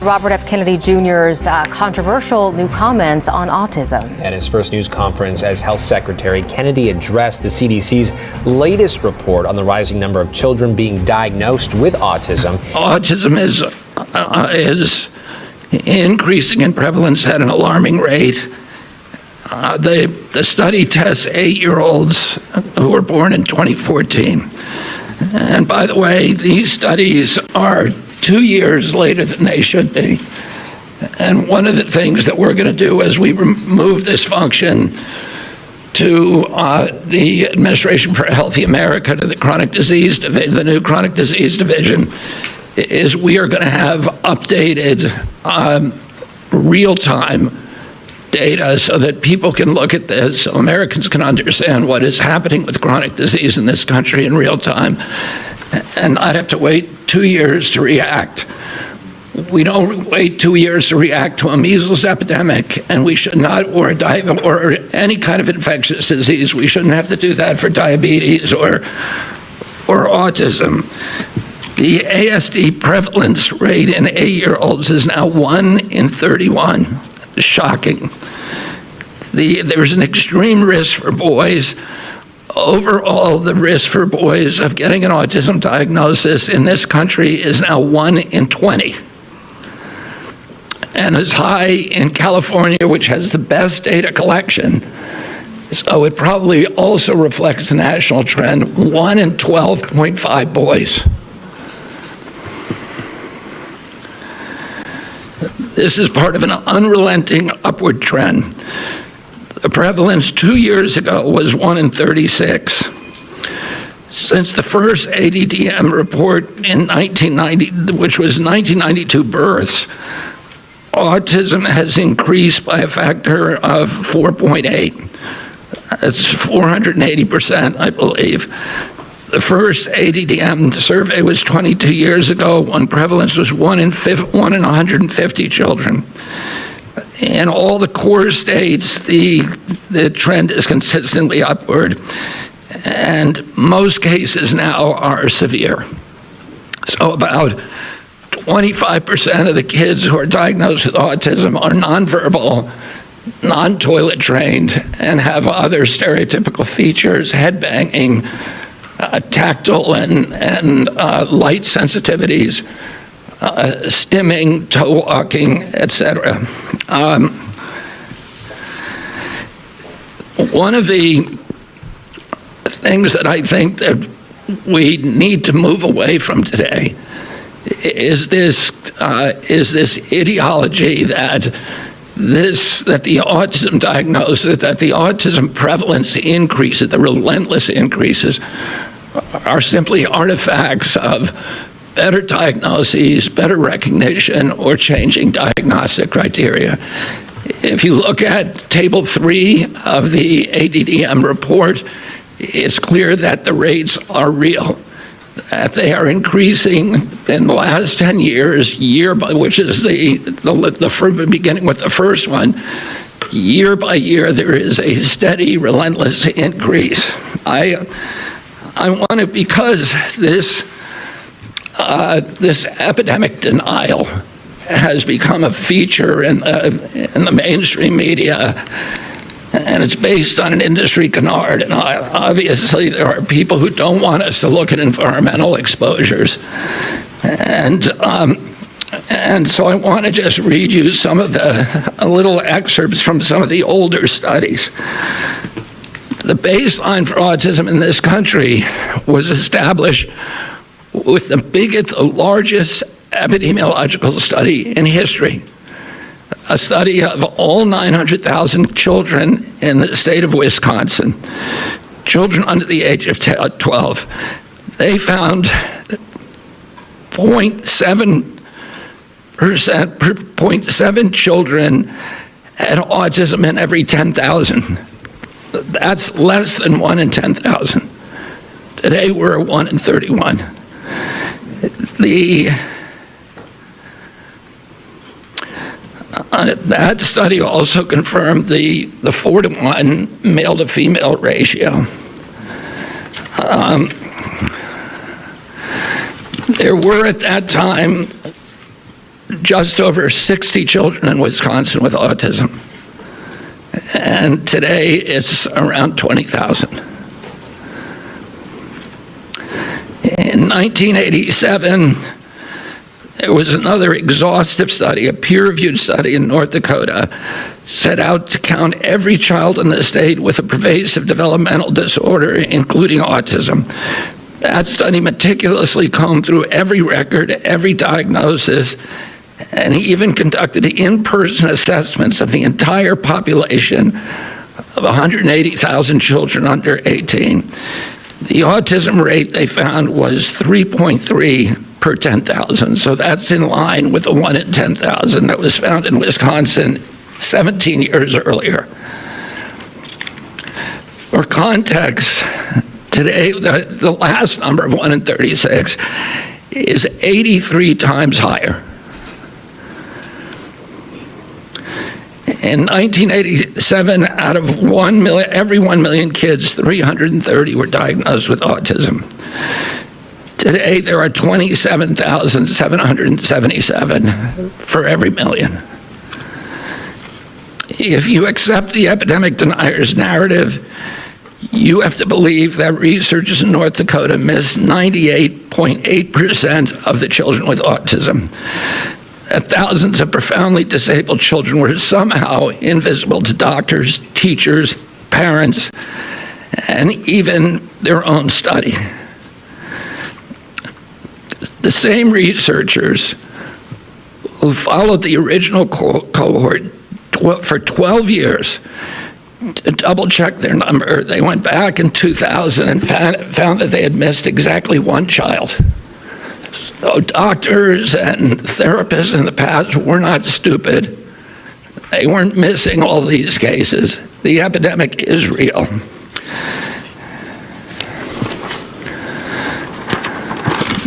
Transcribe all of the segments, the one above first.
Robert F. Kennedy Jr.'s controversial new comments on autism. At his first news conference as Health Secretary, Kennedy addressed the CDC's latest report on the rising number of children being diagnosed with autism. Autism is increasing in prevalence at an alarming rate. The study tests 8-year-olds who were born in 2014. And by the way, these studies are 2 years later than they should be. And one of the things that we're going to do as we move this function to the Administration for a Healthy America, to the Chronic Disease Division, the new Chronic Disease Division, is we are going to have updated real-time data so that people can look at this, so Americans can understand what is happening with chronic disease in this country in real time, and not have to wait 2 years to react. We don't wait 2 years to react to a measles epidemic, and we should not, or any kind of infectious disease. We shouldn't have to do that for diabetes or autism. The ASD prevalence rate in 8-year-olds is now 1 in 31. Shocking. There's an extreme risk for boys. Overall, the risk for boys of getting an autism diagnosis in this country is now 1 in 20. And as high in California, which has the best data collection. So it probably also reflects the national trend, 1 in 12.5 boys. This is part of an unrelenting upward trend. The prevalence 2 years ago was 1 in 36. Since the first ADDM report in 1990, which was 1992 births, autism has increased by a factor of 4.8. That's 480%, I believe. The first ADDM survey was 22 years ago when prevalence was 1 in 150 children. In all the core states, the trend is consistently upward, and most cases now are severe. So about 25% of the kids who are diagnosed with autism are nonverbal, non-toilet trained, and have other stereotypical features, head banging, tactile and light sensitivities, stimming, toe walking, etc. One of the things that I think that we need to move away from today is this ideology that the autism diagnosis, that the autism prevalence increases, the relentless increases, are simply artifacts of better diagnoses, better recognition, or changing diagnostic criteria. If you look at Table 3 of the ADDM report, it's clear that the rates are real, that they are increasing in the last 10 years, which is the beginning with the first one. Year by year, there is a steady, relentless increase. I want to, because this epidemic denial has become a feature in the mainstream media, and it's based on an industry canard. And obviously, there are people who don't want us to look at environmental exposures. And so I want to just read you some of a little excerpts from some of the older studies. The baseline for autism in this country was established with the largest epidemiological study in history, a study of all 900,000 children in the state of Wisconsin, children under the age of 12. They found 0.7 children had autism in every 10,000. That's less than 1 in 10,000. Today we're 1 in 31. That study also confirmed the 4-to-1 male to female ratio. There were at that time 1 in just over 60 children in Wisconsin with autism. And today it's around 20,000. In 1987, there was another exhaustive study, a peer-reviewed study in North Dakota, set out to count every child in the state with a pervasive developmental disorder, including autism. That study meticulously combed through every record, every diagnosis, and he even conducted in-person assessments of the entire population of 180,000 children under 18. The autism rate they found was 3.3 per 10,000, so that's in line with the 1 in 10,000 that was found in Wisconsin 17 years earlier. For context, today the last number of 1 in 36 is 83 times higher. In 1987, out of every 1 million kids, 330 were diagnosed with autism. Today, there are 27,777 for every million. If you accept the epidemic deniers' narrative, you have to believe that researchers in North Dakota missed 98.8% of the children with autism. That thousands of profoundly disabled children were somehow invisible to doctors, teachers, parents, and even their own study. The same researchers who followed the original cohort for 12 years to double-check their number, they went back in 2000 and found that they had missed exactly one child. So doctors and therapists in the past were not stupid. They weren't missing all these cases. The epidemic is real.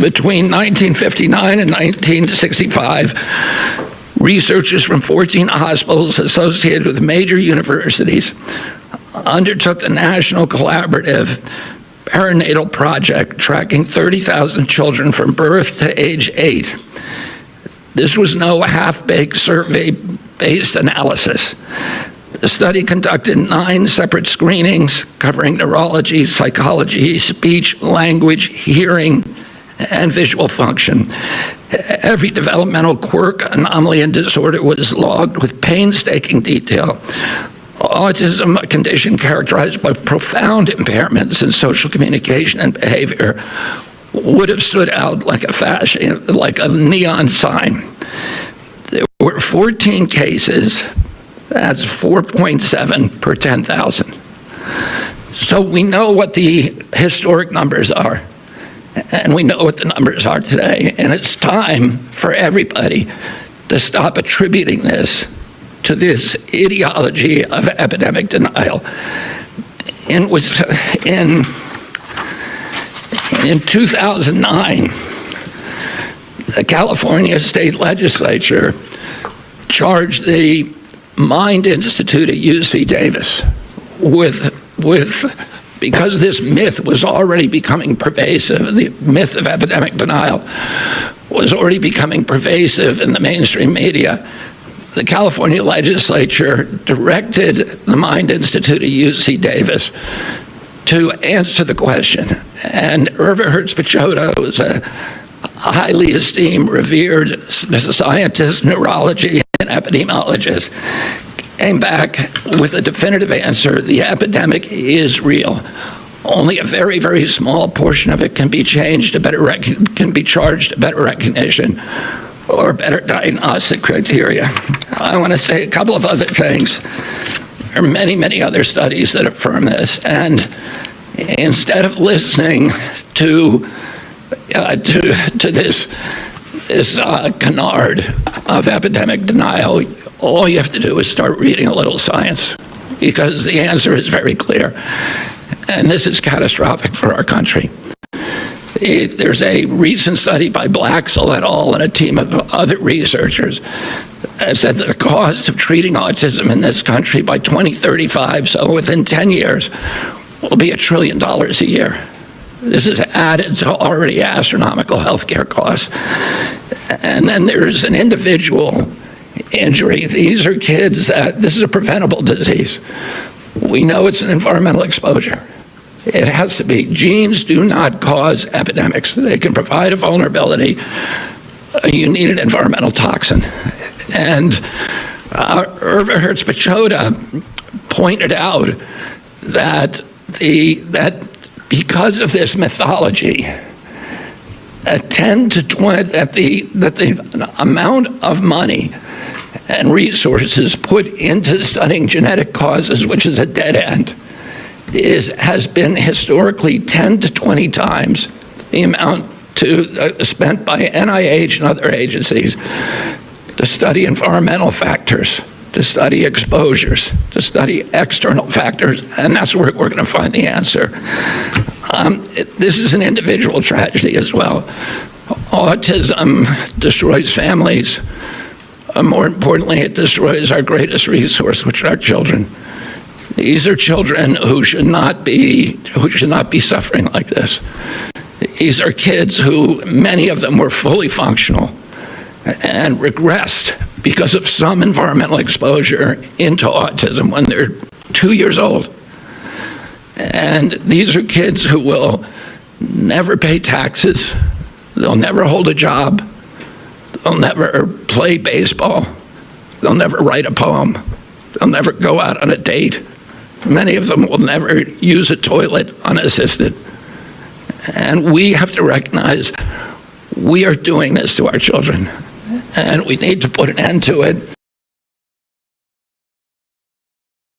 Between 1959 and 1965, researchers from 14 hospitals associated with major universities undertook the National Collaborative Perinatal Project, tracking 30,000 children from birth to age 8. This was no half-baked survey-based analysis. The study conducted 9 separate screenings covering neurology, psychology, speech, language, hearing, and visual function. Every developmental quirk, anomaly, and disorder was logged with painstaking detail. Autism, a condition characterized by profound impairments in social communication and behavior, would have stood out like a neon sign. There were 14 cases. That's 4.7 per 10,000. So we know what the historic numbers are, and we know what the numbers are today, and it's time for everybody to stop attributing this to this ideology of epidemic denial. In 2009, the California State Legislature charged the Mind Institute at UC Davis because this myth was already becoming pervasive, the myth of epidemic denial was already becoming pervasive in the mainstream media. The California legislature directed the Mind Institute at UC Davis to answer the question. And Irva Hertz-Pichota was a highly esteemed, revered scientist, neurology, and epidemiologist, came back with a definitive answer: the epidemic is real. Only a very, very small portion of it can be changed to can be charged to better recognition or better diagnostic criteria. I want to say a couple of other things. There are many, many other studies that affirm this, and instead of listening to this canard of epidemic denial, all you have to do is start reading a little science, because the answer is very clear, and this is catastrophic for our country. There's a recent study by Blaxell et al. And a team of other researchers that said that the cost of treating autism in this country by 2035, so within 10 years, will be $1 trillion a year. This is added to already astronomical healthcare costs. And then there's an individual injury. These are kids this is a preventable disease. We know it's an environmental exposure. It has to be. Genes do not cause epidemics. They can provide a vulnerability. You need an environmental toxin. And Irva Hertz-Pachoda pointed out that because of this mythology, that the amount of money and resources put into studying genetic causes, which is a dead end, has been historically 10 to 20 times the amount spent by NIH and other agencies to study environmental factors, to study exposures, to study external factors, and that's where we're going to find the answer. This is an individual tragedy as well. Autism destroys families. More importantly, it destroys our greatest resource, which are our children. These are children who should not be suffering like this. These are kids who, many of them were fully functional and regressed because of some environmental exposure into autism when they're 2 years old. And these are kids who will never pay taxes, they'll never hold a job, they'll never play baseball, they'll never write a poem, they'll never go out on a date. Many of them will never use a toilet unassisted. And we have to recognize we are doing this to our children, and we need to put an end to it.